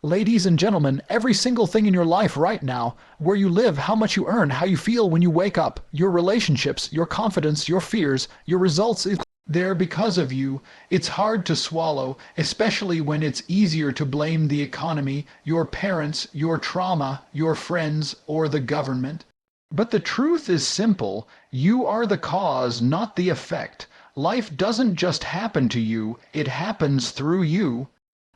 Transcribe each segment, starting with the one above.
Ladies and gentlemen, every single thing in your life right now, where you live, how much you earn, how you feel when you wake up, your relationships, your confidence, your fears, your results, is there because of you. It's hard to swallow, especially when it's easier to blame the economy, your parents, your trauma, your friends, or the government. But the truth is simple. You are the cause, not the effect. Life doesn't just happen to you, it happens through you.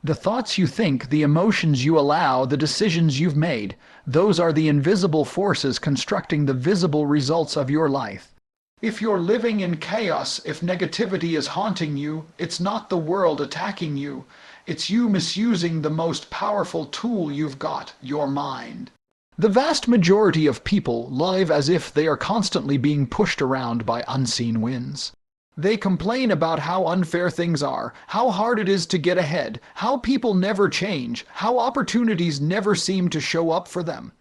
The thoughts you think, the emotions you allow, the decisions you've made, those are the invisible forces constructing the visible results of your life. If you're living in chaos, if negativity is haunting you, it's not the world attacking you. It's you misusing the most powerful tool you've got, your mind. The vast majority of people live as if they are constantly being pushed around by unseen winds. They complain about how unfair things are, how hard it is to get ahead, how people never change, how opportunities never seem to show up for them.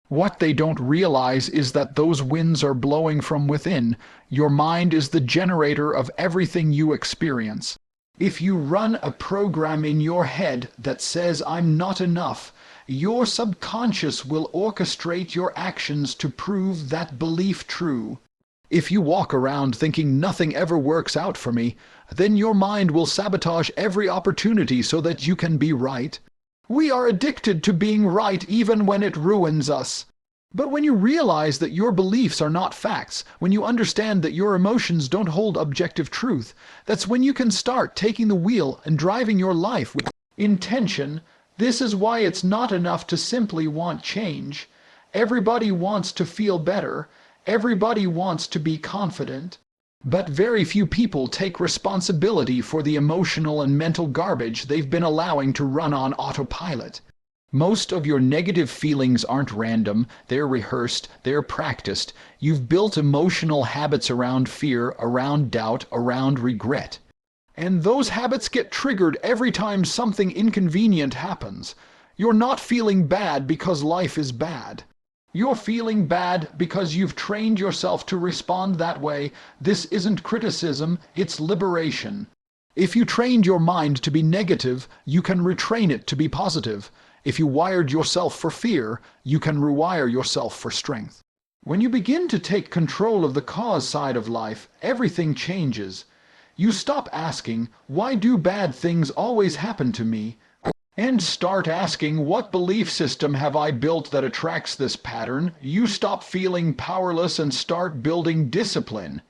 What they don't realize is that those winds are blowing from within. Your mind is the generator of everything you experience. If you run a program in your head that says I'm not enough, your subconscious will orchestrate your actions to prove that belief true. If you walk around thinking nothing ever works out for me, then your mind will sabotage every opportunity so that you can be right. We are addicted to being right even when it ruins us. But when you realize that your beliefs are not facts, when you understand that your emotions don't hold objective truth, that's when you can start taking the wheel and driving your life with intention. This is why it's not enough to simply want change. Everybody wants to feel better. Everybody wants to be confident, but very few people take responsibility for the emotional and mental garbage they've been allowing to run on autopilot. Most of your negative feelings aren't random, they're rehearsed, they're practiced. You've built emotional habits around fear, around doubt, around regret. And those habits get triggered every time something inconvenient happens. You're not feeling bad because life is bad. You're feeling bad because you've trained yourself to respond that way. This isn't criticism, it's liberation. If you trained your mind to be negative, you can retrain it to be positive. If you wired yourself for fear, you can rewire yourself for strength. When you begin to take control of the cause side of life, everything changes. You stop asking, why do bad things always happen to me? And start asking, what belief system have I built that attracts this pattern? You stop feeling powerless and start building discipline.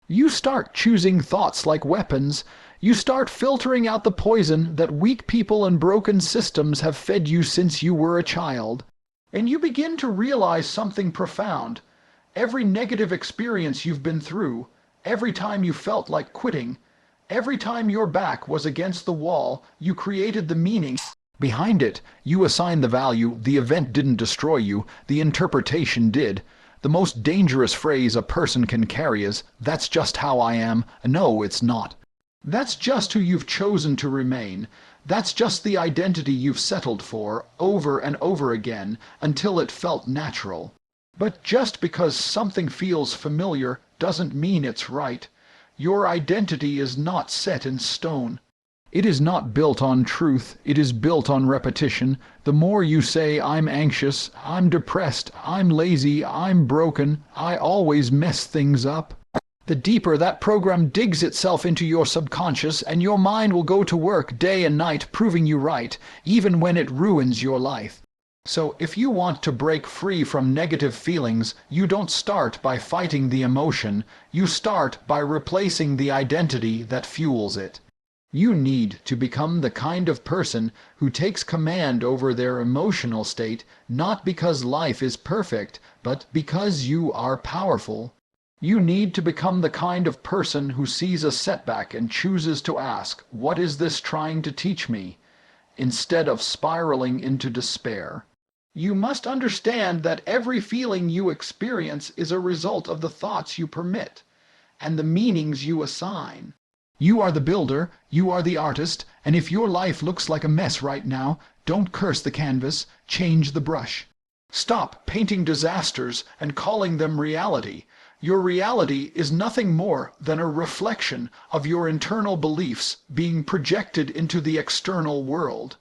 You start choosing thoughts like weapons. You start filtering out the poison that weak people and broken systems have fed you since you were a child. And you begin to realize something profound. Every negative experience you've been through, every time you felt like quitting, every time your back was against the wall, you created the meaning behind it. You assigned the value. The event didn't destroy you, the interpretation did. The most dangerous phrase a person can carry is, "That's just how I am." No, it's not. That's just who you've chosen to remain. That's just the identity you've settled for, over and over again, until it felt natural. But just because something feels familiar doesn't mean it's right. Your identity is not set in stone. It is not built on truth, it is built on repetition. The more you say, I'm anxious, I'm depressed, I'm lazy, I'm broken, I always mess things up, the deeper that program digs itself into your subconscious, and your mind will go to work day and night proving you right, even when it ruins your life. So if you want to break free from negative feelings, you don't start by fighting the emotion, you start by replacing the identity that fuels it. You need to become the kind of person who takes command over their emotional state, not because life is perfect, but because you are powerful. You need to become the kind of person who sees a setback and chooses to ask, what is this trying to teach me? Instead of spiraling into despair. You must understand that every feeling you experience is a result of the thoughts you permit and the meanings you assign. You are the builder, you are the artist, and if your life looks like a mess right now, don't curse the canvas, change the brush. Stop painting disasters and calling them reality. Your reality is nothing more than a reflection of your internal beliefs being projected into the external world.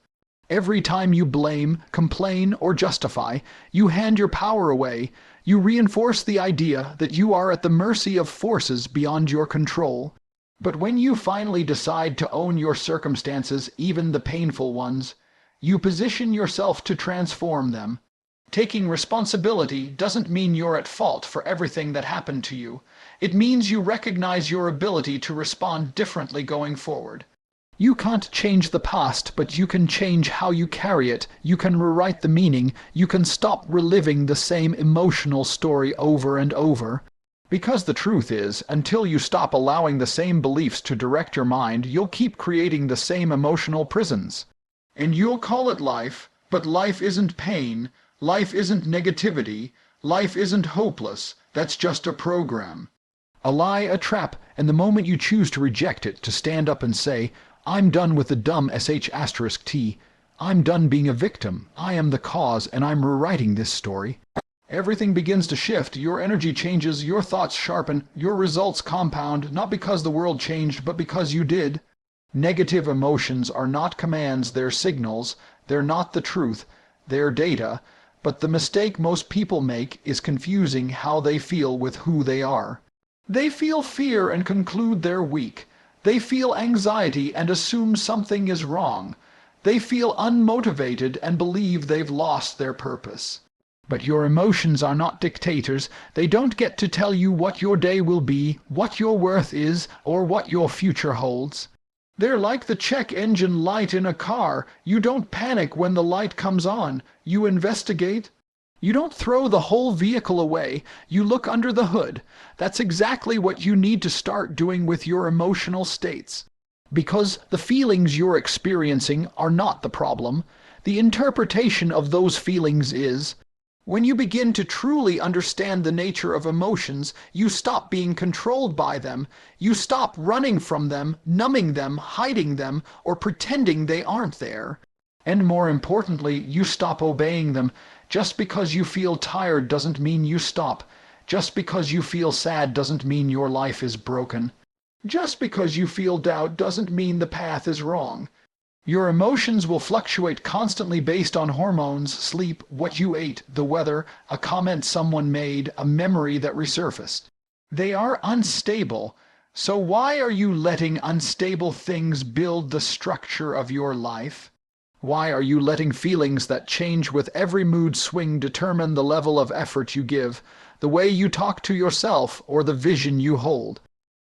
Every time you blame, complain, or justify, you hand your power away. You reinforce the idea that you are at the mercy of forces beyond your control. But when you finally decide to own your circumstances, even the painful ones, you position yourself to transform them. Taking responsibility doesn't mean you're at fault for everything that happened to you. It means you recognize your ability to respond differently going forward. You can't change the past, but you can change how you carry it. You can rewrite the meaning. You can stop reliving the same emotional story over and over. Because the truth is, until you stop allowing the same beliefs to direct your mind, you'll keep creating the same emotional prisons. And you'll call it life, but life isn't pain. Life isn't negativity. Life isn't hopeless. That's just a program. A lie, a trap, and the moment you choose to reject it, to stand up and say, I'm done with the dumb sh*t. I'm done being a victim. I am the cause, and I'm rewriting this story. Everything begins to shift. Your energy changes, your thoughts sharpen, your results compound, not because the world changed, but because you did. Negative emotions are not commands, they're signals. They're not the truth, they're data. But the mistake most people make is confusing how they feel with who they are. They feel fear and conclude they're weak. They feel anxiety and assume something is wrong. They feel unmotivated and believe they've lost their purpose. But your emotions are not dictators. They don't get to tell you what your day will be, what your worth is, or what your future holds. They're like the check engine light in a car. You don't panic when the light comes on. You investigate. You don't throw the whole vehicle away. You look under the hood. That's exactly what you need to start doing with your emotional states. Because the feelings you're experiencing are not the problem. The interpretation of those feelings is. When you begin to truly understand the nature of emotions, you stop being controlled by them. You stop running from them, numbing them, hiding them, or pretending they aren't there. And more importantly, you stop obeying them. Just because you feel tired doesn't mean you stop. Just because you feel sad doesn't mean your life is broken. Just because you feel doubt doesn't mean the path is wrong. Your emotions will fluctuate constantly based on hormones, sleep, what you ate, the weather, a comment someone made, a memory that resurfaced. They are unstable. So why are you letting unstable things build the structure of your life? Why are you letting feelings that change with every mood swing determine the level of effort you give, the way you talk to yourself, or the vision you hold?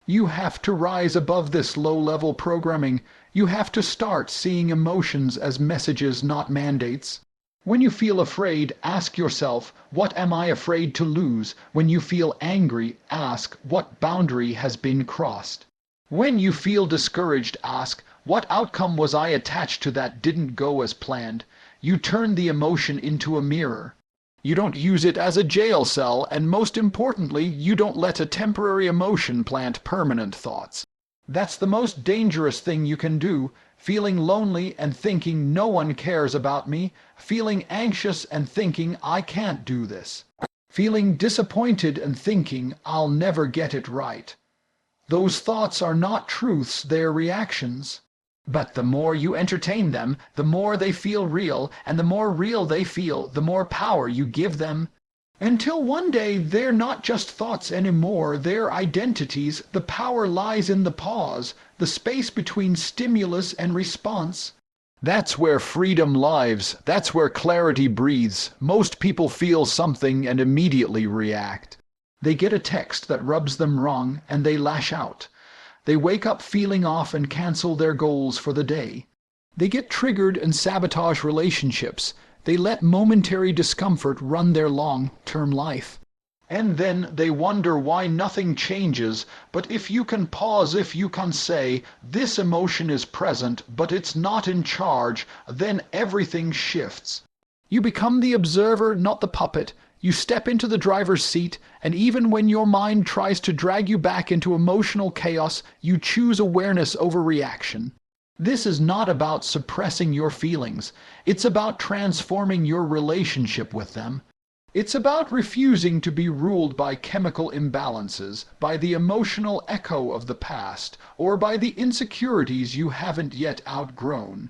You have to rise above this low-level programming. You have to start seeing emotions as messages, not mandates. When you feel afraid, ask yourself, what am I afraid to lose? When you feel angry, ask, what boundary has been crossed? When you feel discouraged, ask, what outcome was I attached to that didn't go as planned? You turn the emotion into a mirror. You don't use it as a jail cell, and most importantly, you don't let a temporary emotion plant permanent thoughts. That's the most dangerous thing you can do, feeling lonely and thinking no one cares about me, feeling anxious and thinking I can't do this, feeling disappointed and thinking I'll never get it right. Those thoughts are not truths, they're reactions. But the more you entertain them, the more they feel real, and the more real they feel, the more power you give them. Until one day they're not just thoughts anymore, they're identities. The power lies in the pause, the space between stimulus and response. That's where freedom lives. That's where clarity breathes. Most people feel something and immediately react. They get a text that rubs them wrong, and they lash out. They wake up feeling off and cancel their goals for the day. They get triggered and sabotage relationships. They let momentary discomfort run their long-term life. And then they wonder why nothing changes. But if you can pause, if you can say, this emotion is present, but it's not in charge, then everything shifts. You become the observer, not the puppet. You step into the driver's seat, and even when your mind tries to drag you back into emotional chaos, you choose awareness over reaction. This is not about suppressing your feelings. It's about transforming your relationship with them. It's about refusing to be ruled by chemical imbalances, by the emotional echo of the past, or by the insecurities you haven't yet outgrown.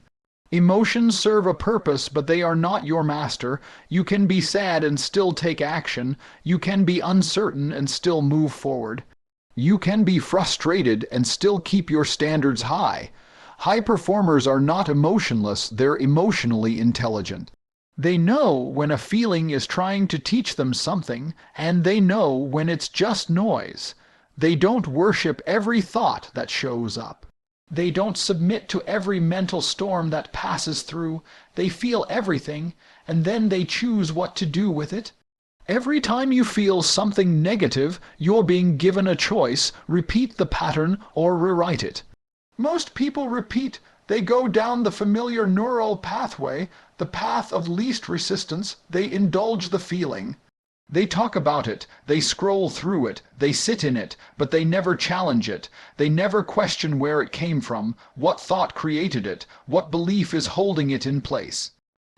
Emotions serve a purpose, but they are not your master. You can be sad and still take action. You can be uncertain and still move forward. You can be frustrated and still keep your standards high. High performers are not emotionless, they're emotionally intelligent. They know when a feeling is trying to teach them something, and they know when it's just noise. They don't worship every thought that shows up. They don't submit to every mental storm that passes through. They feel everything, and then they choose what to do with it. Every time you feel something negative, you're being given a choice: repeat the pattern or rewrite it. Most people repeat. They go down the familiar neural pathway, the path of least resistance. They indulge the feeling. They talk about it, they scroll through it, they sit in it, but they never challenge it. They never question where it came from, what thought created it, what belief is holding it in place.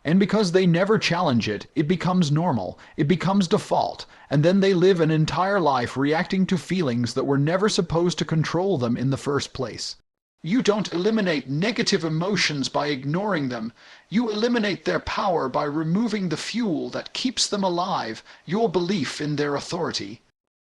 And because they never challenge it, it becomes normal, it becomes default, and then they live an entire life reacting to feelings that were never supposed to control them in the first place. You don't eliminate negative emotions by ignoring them. You eliminate their power by removing the fuel that keeps them alive, your belief in their authority.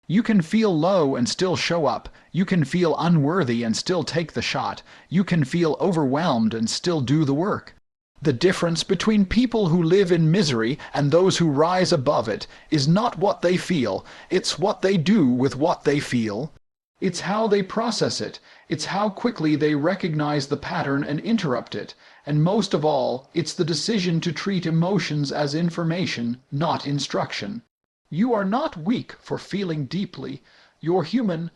You can feel low and still show up. You can feel unworthy and still take the shot. You can feel overwhelmed and still do the work. The difference between people who live in misery and those who rise above it is not what they feel, it's what they do with what they feel. It's how they process it. It's how quickly they recognize the pattern and interrupt it. And most of all, it's the decision to treat emotions as information, not instruction. You are not weak for feeling deeply. You're human.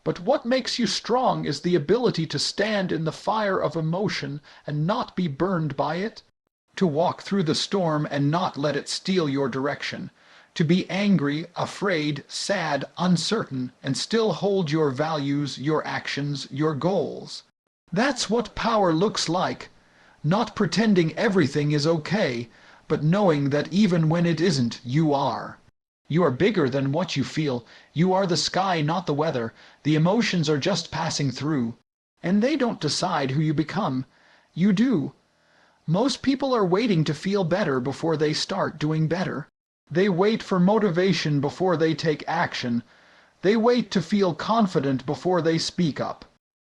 But what makes you strong is the ability to stand in the fire of emotion and not be burned by it. To walk through the storm and not let it steal your direction. To be angry, afraid, sad, uncertain, and still hold your values, your actions, your goals. That's what power looks like. Not pretending everything is okay, but knowing that even when it isn't, you are. You are bigger than what you feel. You are the sky, not the weather. The emotions are just passing through. And they don't decide who you become. You do. Most people are waiting to feel better before they start doing better. They wait for motivation before they take action. They wait to feel confident before they speak up.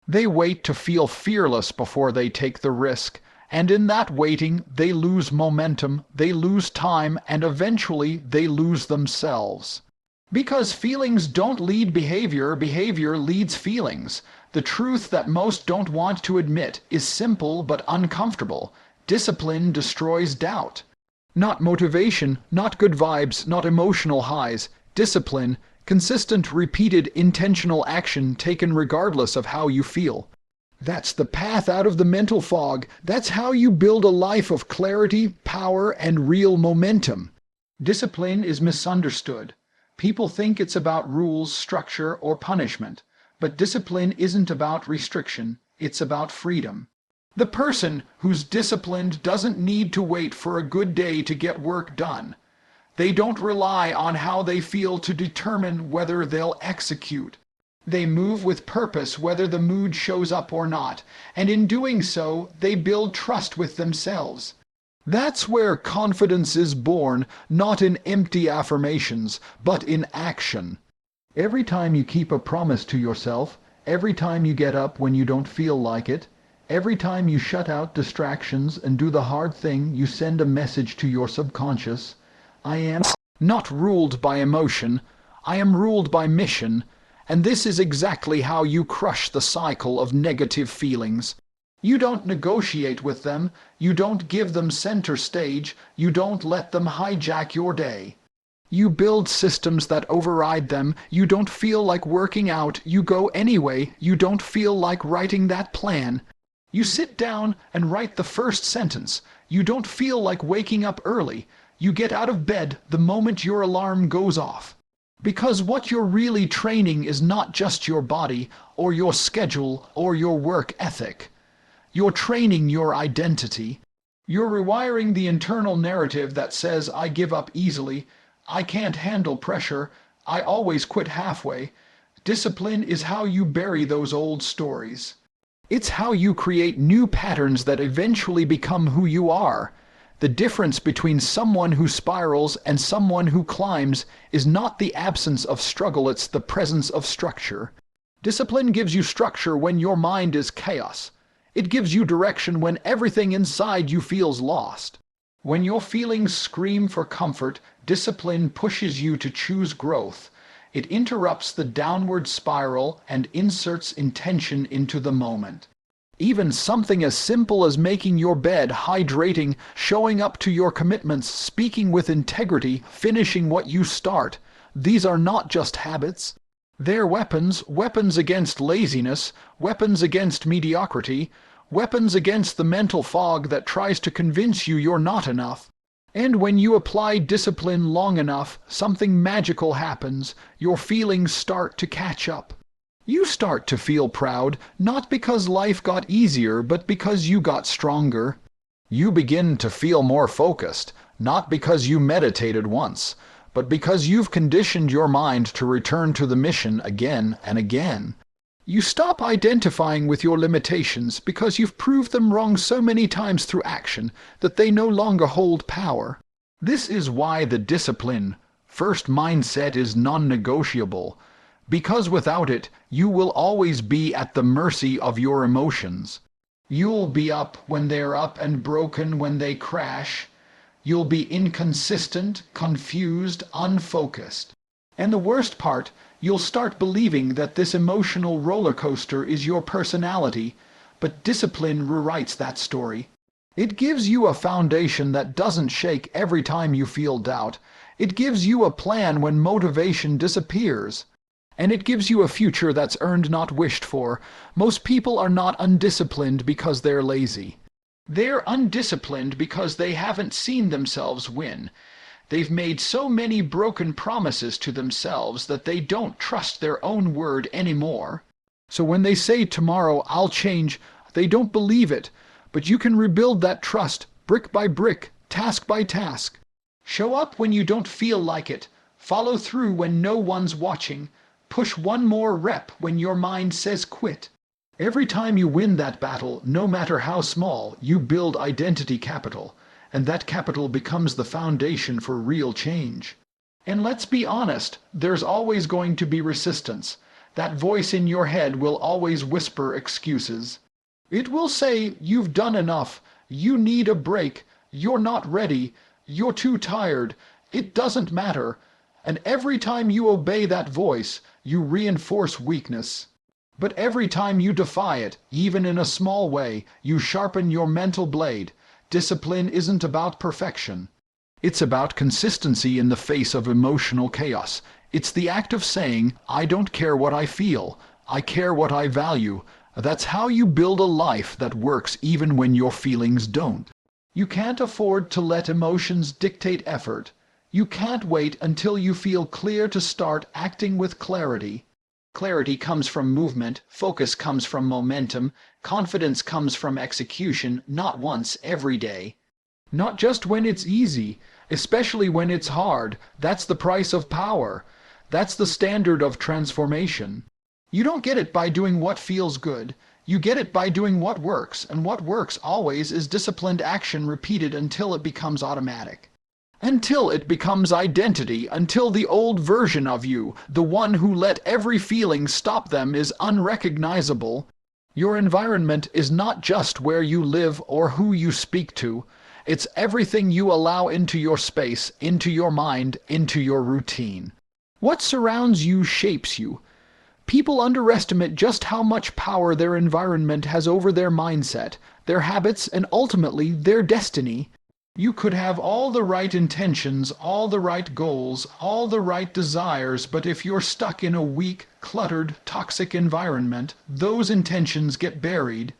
They wait to feel fearless before they take the risk. And in that waiting, they lose momentum, they lose time, and eventually they lose themselves. Because feelings don't lead behavior, behavior leads feelings. The truth that most don't want to admit is simple but uncomfortable. Discipline destroys doubt. Not motivation, not good vibes, not emotional highs. Discipline, consistent, repeated, intentional action taken regardless of how you feel. That's the path out of the mental fog. That's how you build a life of clarity, power, and real momentum. Discipline is misunderstood. People think it's about rules, structure, or punishment. But discipline isn't about restriction. It's about freedom. The person who's disciplined doesn't need to wait for a good day to get work done. They don't rely on how they feel to determine whether they'll execute. They move with purpose whether the mood shows up or not, and in doing so, they build trust with themselves. That's where confidence is born, not in empty affirmations, but in action. Every time you keep a promise to yourself, every time you get up when you don't feel like it, every time you shut out distractions and do the hard thing, you send a message to your subconscious. I am not ruled by emotion. I am ruled by mission. And this is exactly how you crush the cycle of negative feelings. You don't negotiate with them. You don't give them center stage. You don't let them hijack your day. You build systems that override them. You don't feel like working out. You go anyway. You don't feel like writing that plan. You sit down and write the first sentence. You don't feel like waking up early. You get out of bed the moment your alarm goes off. Because what you're really training is not just your body, or your schedule, or your work ethic. You're training your identity. You're rewiring the internal narrative that says, I give up easily, I can't handle pressure, I always quit halfway. Discipline is how you bury those old stories. It's how you create new patterns that eventually become who you are. The difference between someone who spirals and someone who climbs is not the absence of struggle, it's the presence of structure. Discipline gives you structure when your mind is chaos. It gives you direction when everything inside you feels lost. When your feelings scream for comfort, discipline pushes you to choose growth. It interrupts the downward spiral and inserts intention into the moment. Even something as simple as making your bed, hydrating, showing up to your commitments, speaking with integrity, finishing what you start. These are not just habits. They're weapons, weapons against laziness, weapons against mediocrity, weapons against the mental fog that tries to convince you you're not enough. And when you apply discipline long enough, something magical happens. Your feelings start to catch up. You start to feel proud, not because life got easier, but because you got stronger. You begin to feel more focused, not because you meditated once, but because you've conditioned your mind to return to the mission again and again. You stop identifying with your limitations because you've proved them wrong so many times through action that they no longer hold power. This is why the discipline first mindset is non-negotiable, because without it, you will always be at the mercy of your emotions. You'll be up when they're up and broken when they crash. You'll be inconsistent, confused, unfocused. And the worst part, you'll start believing that this emotional roller coaster is your personality, but discipline rewrites that story. It gives you a foundation that doesn't shake every time you feel doubt. It gives you a plan when motivation disappears. And it gives you a future that's earned, not wished for. Most people are not undisciplined because they're lazy. They're undisciplined because they haven't seen themselves win. They've made so many broken promises to themselves that they don't trust their own word anymore. So when they say tomorrow I'll change, they don't believe it. But you can rebuild that trust brick by brick, task by task. Show up when you don't feel like it. Follow through when no one's watching. Push one more rep when your mind says quit. Every time you win that battle, no matter how small, you build identity capital. And that capital becomes the foundation for real change. And let's be honest, there's always going to be resistance. That voice in your head will always whisper excuses. It will say, you've done enough, you need a break, you're not ready, you're too tired, it doesn't matter. And every time you obey that voice, you reinforce weakness. But every time you defy it, even in a small way, you sharpen your mental blade. Discipline isn't about perfection. It's about consistency in the face of emotional chaos. It's the act of saying, I don't care what I feel. I care what I value. That's how you build a life that works even when your feelings don't. You can't afford to let emotions dictate effort. You can't wait until you feel clear to start acting with clarity. Clarity comes from movement, focus comes from momentum, confidence comes from execution, not once, every day. Not just when it's easy, especially when it's hard. That's the price of power. That's the standard of transformation. You don't get it by doing what feels good. You get it by doing what works, and what works always is disciplined action repeated until it becomes automatic. Until it becomes identity, until the old version of you, the one who let every feeling stop them, is unrecognizable. Your environment is not just where you live or who you speak to. It's everything you allow into your space, into your mind, into your routine. What surrounds you shapes you. People underestimate just how much power their environment has over their mindset, their habits, and ultimately their destiny. You could have all the right intentions, all the right goals, all the right desires, but if you're stuck in a weak, cluttered, toxic environment, those intentions get buried.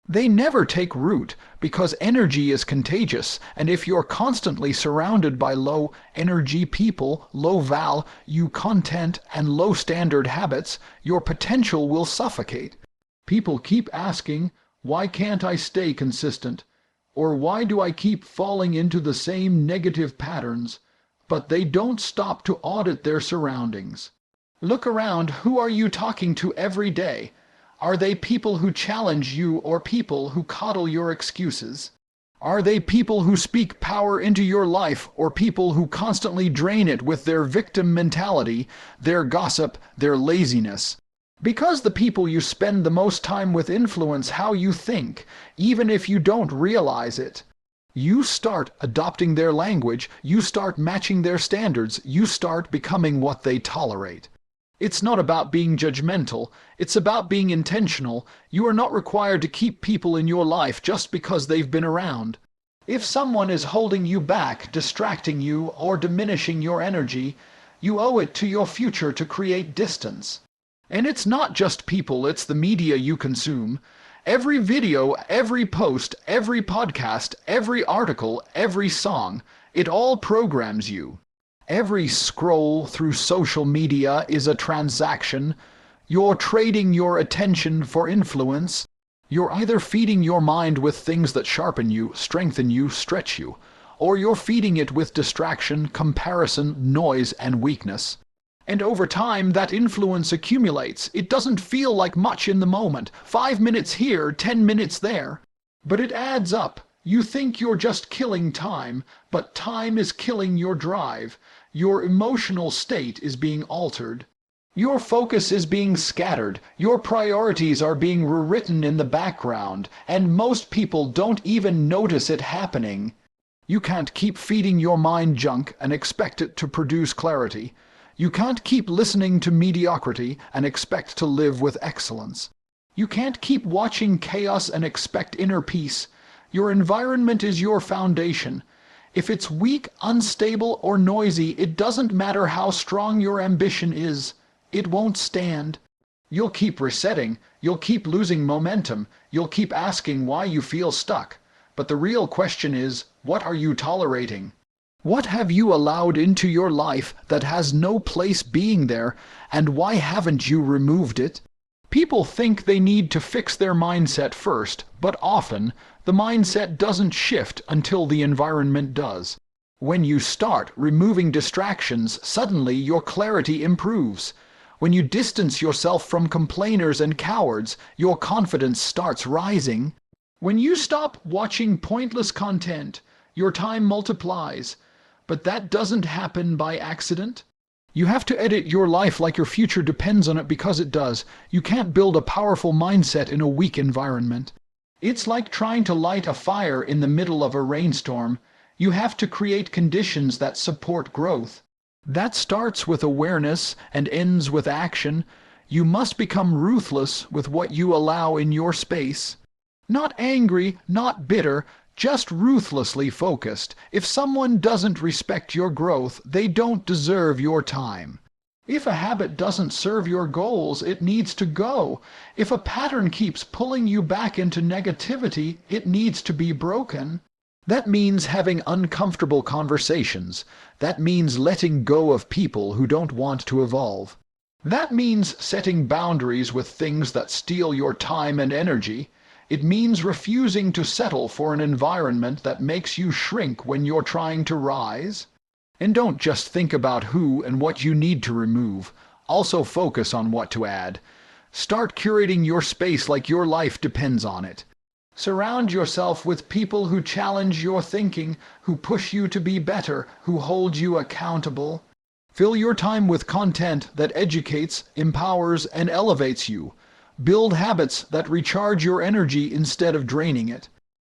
They never take root because energy is contagious, and if you're constantly surrounded by low-energy people, low-value content, and low-standard habits, your potential will suffocate. People keep asking, why can't I stay consistent? Or why do I keep falling into the same negative patterns? But they don't stop to audit their surroundings. Look around, who are you talking to every day? Are they people who challenge you or people who coddle your excuses? Are they people who speak power into your life or people who constantly drain it with their victim mentality, their gossip, their laziness? Because the people you spend the most time with influence how you think, even if you don't realize it. You start adopting their language, you start matching their standards, you start becoming what they tolerate. It's not about being judgmental, it's about being intentional. You are not required to keep people in your life just because they've been around. If someone is holding you back, distracting you, or diminishing your energy, you owe it to your future to create distance. And it's not just people, it's the media you consume. Every video, every post, every podcast, every article, every song, it all programs you. Every scroll through social media is a transaction. You're trading your attention for influence. You're either feeding your mind with things that sharpen you, strengthen you, stretch you, or you're feeding it with distraction, comparison, noise, and weakness. And over time, that influence accumulates. It doesn't feel like much in the moment. 5 minutes here, 10 minutes there. But it adds up. You think you're just killing time, but time is killing your drive. Your emotional state is being altered. Your focus is being scattered. Your priorities are being rewritten in the background, and most people don't even notice it happening. You can't keep feeding your mind junk and expect it to produce clarity. You can't keep listening to mediocrity and expect to live with excellence. You can't keep watching chaos and expect inner peace. Your environment is your foundation. If it's weak, unstable, or noisy, it doesn't matter how strong your ambition is. It won't stand. You'll keep resetting. You'll keep losing momentum. You'll keep asking why you feel stuck. But the real question is, what are you tolerating? What have you allowed into your life that has no place being there, and why haven't you removed it? People think they need to fix their mindset first, but often the mindset doesn't shift until the environment does. When you start removing distractions, suddenly your clarity improves. When you distance yourself from complainers and cowards, your confidence starts rising. When you stop watching pointless content, your time multiplies. But that doesn't happen by accident. You have to edit your life like your future depends on it because it does. You can't build a powerful mindset in a weak environment. It's like trying to light a fire in the middle of a rainstorm. You have to create conditions that support growth. That starts with awareness and ends with action. You must become ruthless with what you allow in your space. Not angry, not bitter, just ruthlessly focused. If someone doesn't respect your growth, they don't deserve your time. If a habit doesn't serve your goals, it needs to go. If a pattern keeps pulling you back into negativity, it needs to be broken. That means having uncomfortable conversations. That means letting go of people who don't want to evolve. That means setting boundaries with things that steal your time and energy. It means refusing to settle for an environment that makes you shrink when you're trying to rise. And don't just think about who and what you need to remove. Also focus on what to add. Start curating your space like your life depends on it. Surround yourself with people who challenge your thinking, who push you to be better, who hold you accountable. Fill your time with content that educates, empowers, and elevates you. Build habits that recharge your energy instead of draining it.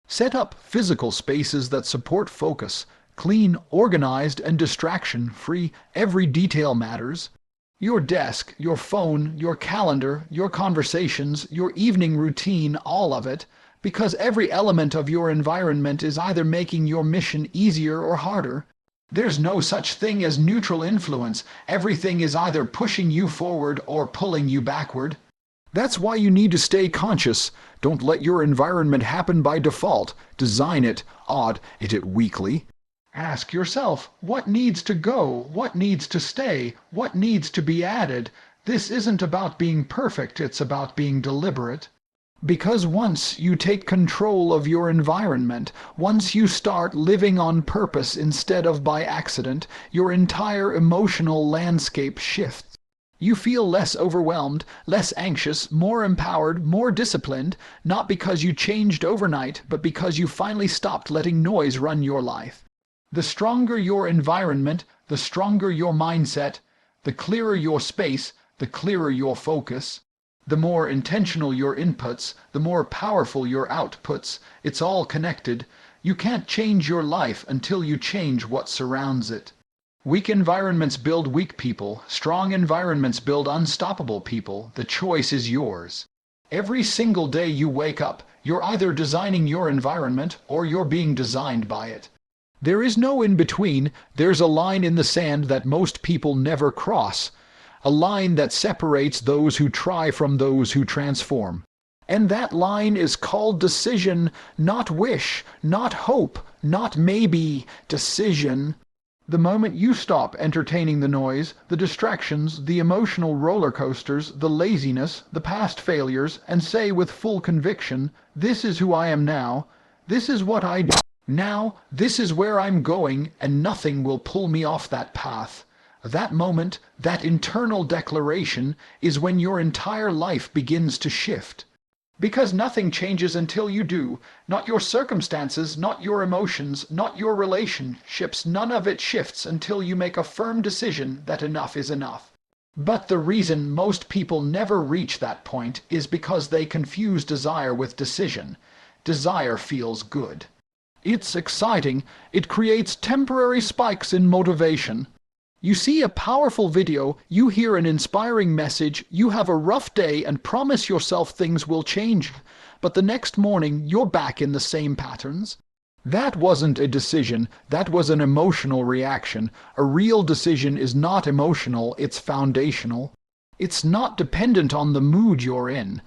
Set up physical spaces that support focus. Clean, organized, and distraction-free. Every detail matters. Your desk, your phone, your calendar, your conversations, your evening routine, all of it. Because every element of your environment is either making your mission easier or harder. There's no such thing as neutral influence. Everything is either pushing you forward or pulling you backward. That's why you need to stay conscious. Don't let your environment happen by default. Design it, audit it weekly. Ask yourself, what needs to go? What needs to stay? What needs to be added? This isn't about being perfect, it's about being deliberate. Because once you take control of your environment, once you start living on purpose instead of by accident, your entire emotional landscape shifts. You feel less overwhelmed, less anxious, more empowered, more disciplined, not because you changed overnight, but because you finally stopped letting noise run your life. The stronger your environment, the stronger your mindset, the clearer your space, the clearer your focus. The more intentional your inputs, the more powerful your outputs. It's all connected. You can't change your life until you change what surrounds it. Weak environments build weak people. Strong environments build unstoppable people. The choice is yours. Every single day you wake up, you're either designing your environment or you're being designed by it. There is no in-between. There's a line in the sand that most people never cross. A line that separates those who try from those who transform. And that line is called decision, not wish, not hope, not maybe, decision. The moment you stop entertaining the noise, the distractions, the emotional roller coasters, the laziness, the past failures, and say with full conviction, "This is who I am now, this is what I do now, this is where I'm going, and nothing will pull me off that path." That moment, that internal declaration, is when your entire life begins to shift. Because nothing changes until you do. Not your circumstances, not your emotions, not your relationships. None of it shifts until you make a firm decision that enough is enough. But the reason most people never reach that point is because they confuse desire with decision. Desire feels good. It's exciting. It creates temporary spikes in motivation. You see a powerful video, you hear an inspiring message, you have a rough day and promise yourself things will change, but the next morning you're back in the same patterns. That wasn't a decision, that was an emotional reaction. A real decision is not emotional, it's foundational. It's not dependent on the mood you're in.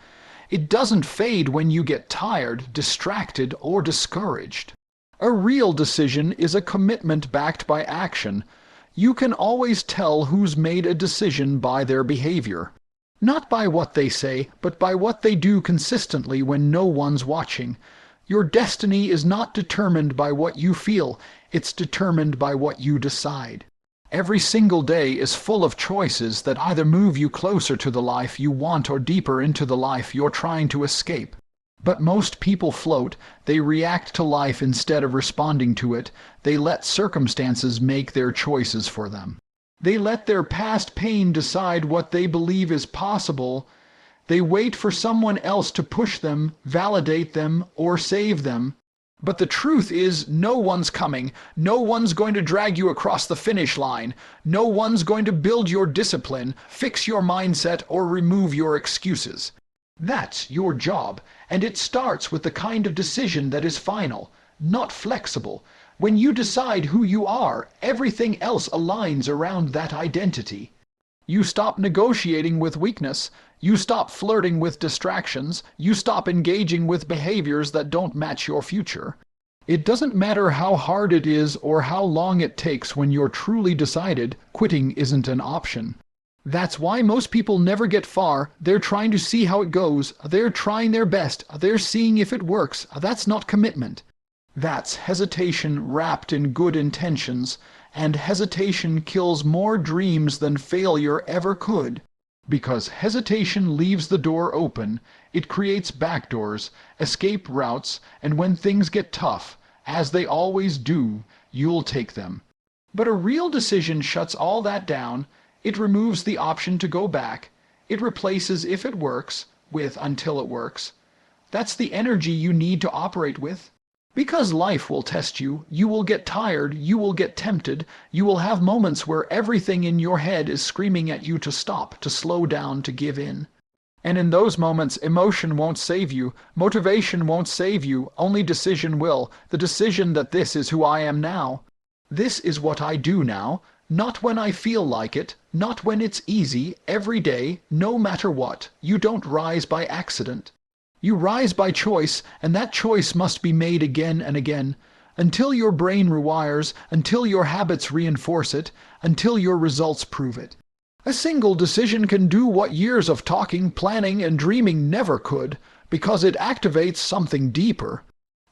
It doesn't fade when you get tired, distracted, or discouraged. A real decision is a commitment backed by action. You can always tell who's made a decision by their behavior. Not by what they say, but by what they do consistently when no one's watching. Your destiny is not determined by what you feel, it's determined by what you decide. Every single day is full of choices that either move you closer to the life you want or deeper into the life you're trying to escape. But most people float. They react to life instead of responding to it. They let circumstances make their choices for them. They let their past pain decide what they believe is possible. They wait for someone else to push them, validate them, or save them. But the truth is, no one's coming. No one's going to drag you across the finish line. No one's going to build your discipline, fix your mindset, or remove your excuses. That's your job, and it starts with the kind of decision that is final, not flexible. When you decide who you are, everything else aligns around that identity. You stop negotiating with weakness. You stop flirting with distractions. You stop engaging with behaviors that don't match your future. It doesn't matter how hard it is or how long it takes. When you're truly decided, quitting isn't an option. That's why most people never get far. They're trying to see how it goes. They're trying their best. They're seeing if it works. That's not commitment. That's hesitation wrapped in good intentions, and hesitation kills more dreams than failure ever could. Because hesitation leaves the door open, it creates backdoors, escape routes, and when things get tough, as they always do, you'll take them. But a real decision shuts all that down. It removes the option to go back. It replaces if it works with until it works. That's the energy you need to operate with. Because life will test you, you will get tired, you will get tempted, you will have moments where everything in your head is screaming at you to stop, to slow down, to give in. And in those moments, emotion won't save you, motivation won't save you, only decision will, the decision that this is who I am now. This is what I do now. Not when I feel like it, not when it's easy, every day, no matter what. You don't rise by accident. You rise by choice, and that choice must be made again and again, until your brain rewires, until your habits reinforce it, until your results prove it. A single decision can do what years of talking, planning, and dreaming never could, because it activates something deeper.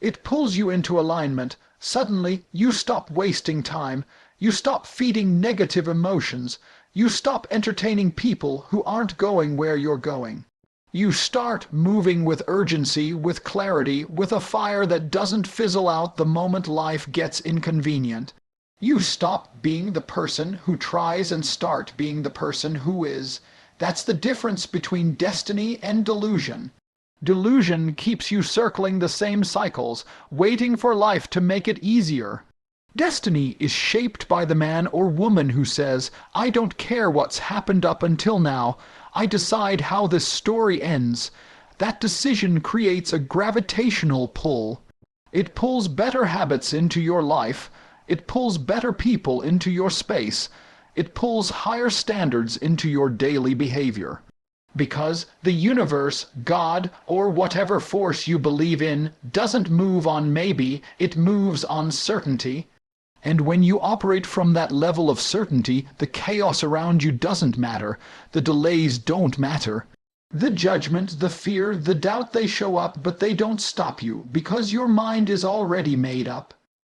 It pulls you into alignment. Suddenly, you stop wasting time. You stop feeding negative emotions. You stop entertaining people who aren't going where you're going. You start moving with urgency, with clarity, with a fire that doesn't fizzle out the moment life gets inconvenient. You stop being the person who tries and start being the person who is. That's the difference between destiny and delusion. Delusion keeps you circling the same cycles, waiting for life to make it easier. Destiny is shaped by the man or woman who says, I don't care what's happened up until now, I decide how this story ends. That decision creates a gravitational pull. It pulls better habits into your life. It pulls better people into your space. It pulls higher standards into your daily behavior. Because the universe, God, or whatever force you believe in doesn't move on maybe, it moves on certainty. And when you operate from that level of certainty, the chaos around you doesn't matter. The delays don't matter. The judgment, the fear, the doubt, they show up, but they don't stop you, because your mind is already made up.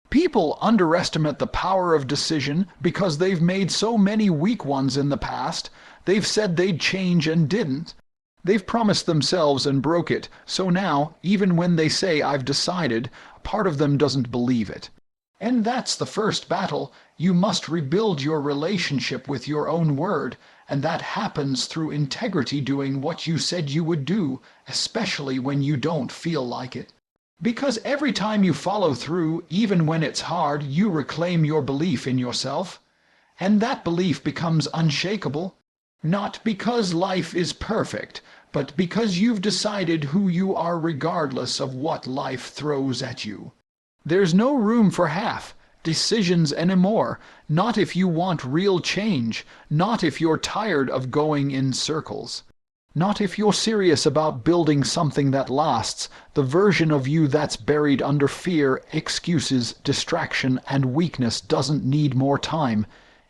People underestimate the power of decision because they've made so many weak ones in the past. They've said they'd change and didn't. They've promised themselves and broke it, so now, even when they say I've decided, part of them doesn't believe it. And that's the first battle. You must rebuild your relationship with your own word, and that happens through integrity, doing what you said you would do, especially when you don't feel like it. Because every time you follow through, even when it's hard, you reclaim your belief in yourself. And that belief becomes unshakable. Not because life is perfect, but because you've decided who you are regardless of what life throws at you. There's no room for half decisions anymore, not if you want real change, not if you're tired of going in circles. Not if you're serious about building something that lasts, the version of you that's buried under fear, excuses, distraction, and weakness doesn't need more time.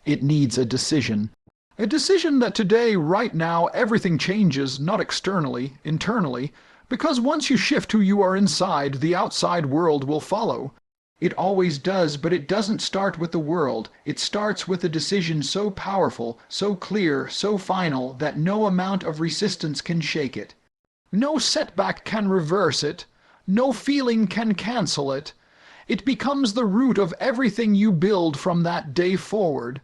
It needs a decision. A decision that today, right now, everything changes, not externally, internally, because once you shift who you are inside, the outside world will follow. It always does, but it doesn't start with the world. It starts with a decision so powerful, so clear, so final, that no amount of resistance can shake it. No setback can reverse it. No feeling can cancel it. It becomes the root of everything you build from that day forward.